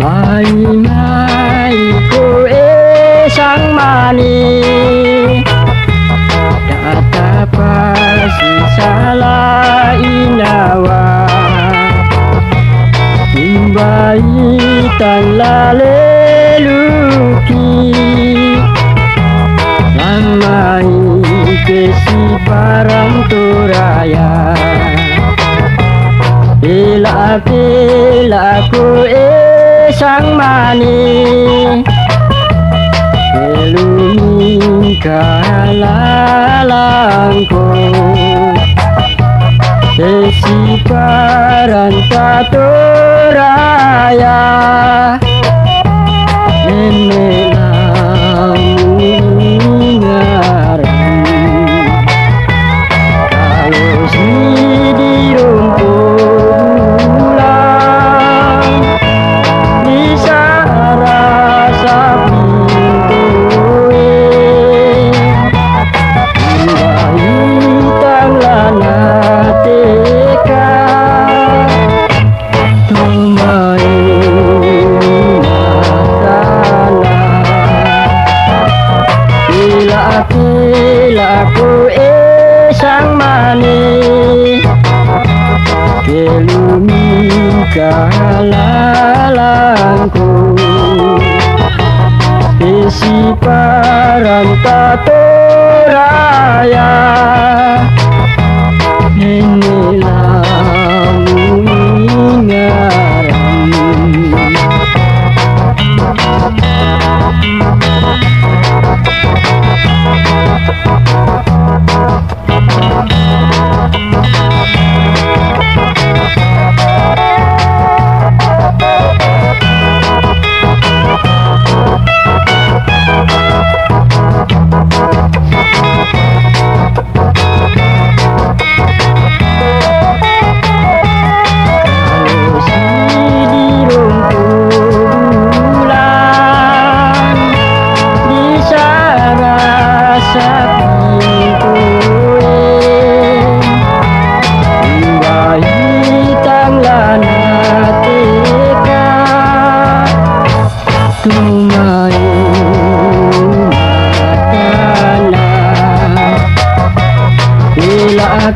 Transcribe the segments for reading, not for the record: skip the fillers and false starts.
Mai koe sang mani data pasti salah inawa imbai tan laleluki ramai kesi parang turaya bila koe sang mani elumi kalalangko desi paranta toraya emelang ngaram kalau si di rumput koe sang mani kelumi kalalangku isi paranta toraya inilah ngaram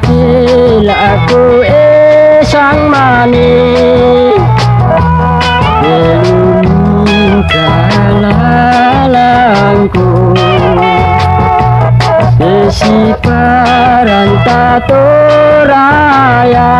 Bila koe sang mani belum kalalangku desi paranta toraya